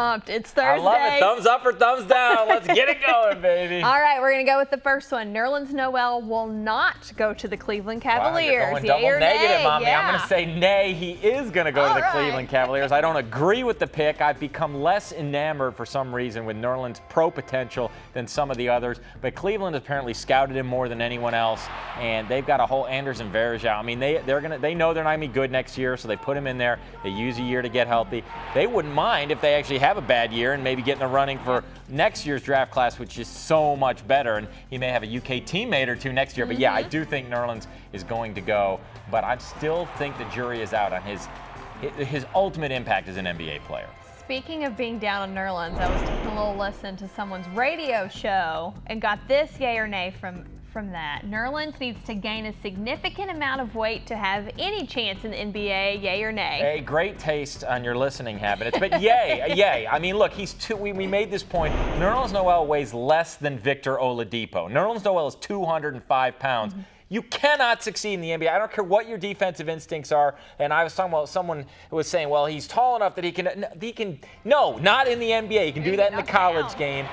pumped. It's Thursday. I love it. Thumbs up or thumbs down. Let's get it going, baby. All right, we're going to go with the first one. Nerlens Noel will not go to the Cleveland Cavaliers. Wow, you're going Yay double or negative nay? on me. Yeah. I'm going to say nay. He is going to go to the Cleveland Cavaliers. I don't agree with the pick. I've become less enamored for some reason with Nerlens' pro potential than some of the others. But Cleveland apparently scouted him more than anyone else, and they've got a whole Anderson Varejao. I mean, they know they're not going to be good next year, so they put him in there. They use a year to get healthy. They wouldn't mind if they actually have a bad year and maybe get in the running for next year's draft class, which is so much better. And he may have a UK teammate or two next year. But yeah, I do think Nerlens is going to go. But I still think the jury is out on his ultimate impact as an NBA player. Speaking of being down on Nerlens, I was taking a little listen to someone's radio show and got this yay or nay from that. Nerlens needs to gain a significant amount of weight to have any chance in the NBA, yay or nay? Hey, great taste on your listening habits, but yay, yay. I mean, look, we made this point. Nerlens Noel weighs less than Victor Oladipo. Nerlens Noel is 205 pounds. You cannot succeed in the NBA. I don't care what your defensive instincts are. And I was talking about someone who was saying, well, he's tall enough that he can. No, not in the NBA. He can do that in the college game.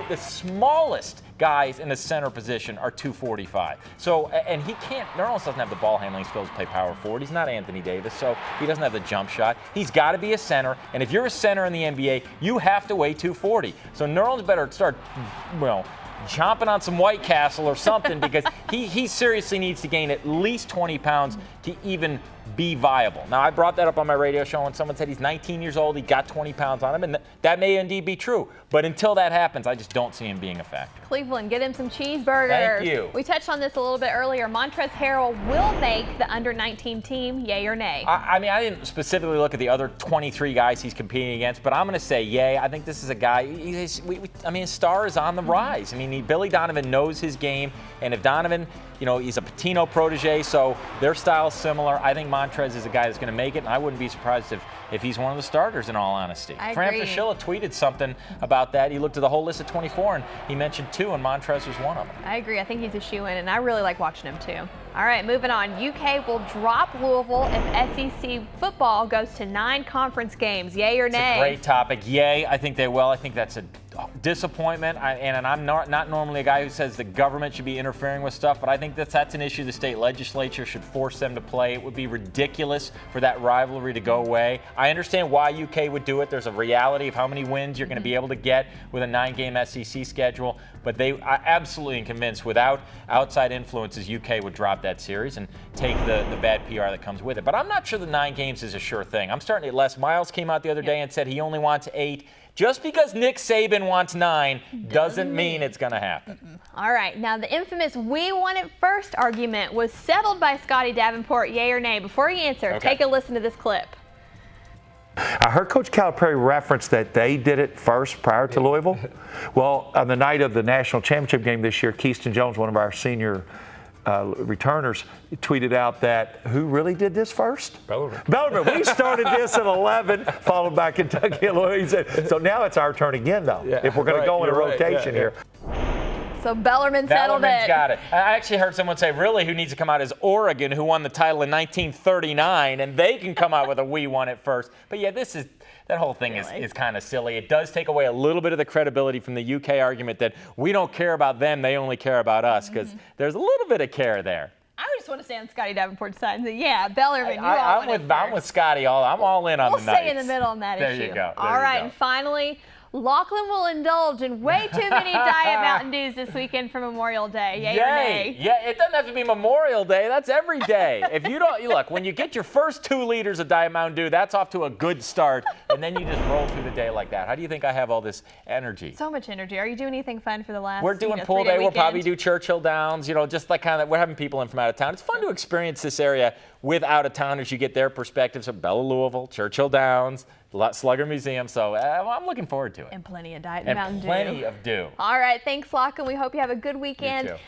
The smallest guys in the center position are 245. So, and he can't. Nerlens doesn't have the ball handling skills to play power forward. He's not Anthony Davis, so he doesn't have the jump shot. He's got to be a center. And if you're a center in the NBA, you have to weigh 240. So Nerlens better start, chomping on some White Castle or something because he seriously needs to gain at least 20 pounds to even be viable. Now, I brought that up on my radio show and someone said he's 19 years old, he got 20 pounds on him, and that may indeed be true. But until that happens, I just don't see him being a factor. Cleveland, get him some cheeseburgers. Thank you. We touched on this a little bit earlier. Montrezl Harrell will make the under-19 team, yay or nay? I mean, I didn't specifically look at the other 23 guys he's competing against, but I'm going to say yay. I think this is a guy, his star is on the rise. I mean, Billy Donovan knows his game, and if Donovan, he's a Pitino protege, so their style is similar. I think Montrez is a guy that's going to make it, and I wouldn't be surprised if he's one of the starters, in all honesty. Fran Fraschilla tweeted something about that. He looked at the whole list of 24, and he mentioned 2, and Montrez was one of them. I agree. I think he's a shoo-in, and I really like watching him, too. All right, moving on. UK will drop Louisville if SEC football goes to 9 conference games. Yay or nay? It's a great topic. Yay. I think they will. I think that's a disappointment. And I'm not normally a guy who says the government should be interfering with stuff, but I think that's an issue the state legislature should force them to play. It would be ridiculous for that rivalry to go away. I understand why UK would do it. There's a reality of how many wins you're going to be able to get with a 9-game SEC schedule, but I absolutely am convinced without outside influences, UK would drop that series and take the bad PR that comes with it. But I'm not sure the 9 games is a sure thing. I'm starting to. Les Miles came out the other day and said he only wants 8. Just because Nick Saban wants 9 doesn't mean it's going to happen. All right. Now, the infamous "we won it first" argument was settled by Scotty Davenport. Yay or nay? Before you answer, take a listen to this clip. I heard Coach Calipari reference that they did it first prior to Louisville. Well, on the night of the national championship game this year, Keyston Jones, one of our senior returners, tweeted out that who really did this first? Bellarmine. We started this at 11, followed by Kentucky and Louisiana. So now it's our turn again, though, if we're going to go in a rotation here. So Bellarmine settled it. Bellarmine's got it. I actually heard someone say, really, who needs to come out is Oregon, who won the title in 1939, and they can come out with a "we won it first." But yeah, that whole thing is kind of silly. It does take away a little bit of the credibility from the UK argument that we don't care about them, they only care about us, because there's a little bit of care there. I just want to stay on Scotty Davenport's side and say, yeah, Bellarmine, I'm with Scotty. I'm all in on the Knights. We'll stay in the middle on that issue. There you go. All right, and finally, Lachlan will indulge in way too many Diet Mountain Dews this weekend for Memorial Day. Yay or nay? Yeah, it doesn't have to be Memorial Day. That's every day. If you don't, look, when you get your first 2 liters of Diet Mountain Dew, that's off to a good start, and then you just roll through the day like that. How do you think I have all this energy? So much energy. Are you doing anything fun for the last? We're doing pool day. We'll probably do Churchill Downs. Just like kind of we're having people in from out of town. It's fun to experience this area with out of towners. You get their perspectives of Bella Louisville, Churchill Downs, Slugger Museum, so I'm looking forward to it. And plenty of Diet and Mountain Dew. Plenty of dew. All right, thanks, Lachlan. We hope you have a good weekend. You too.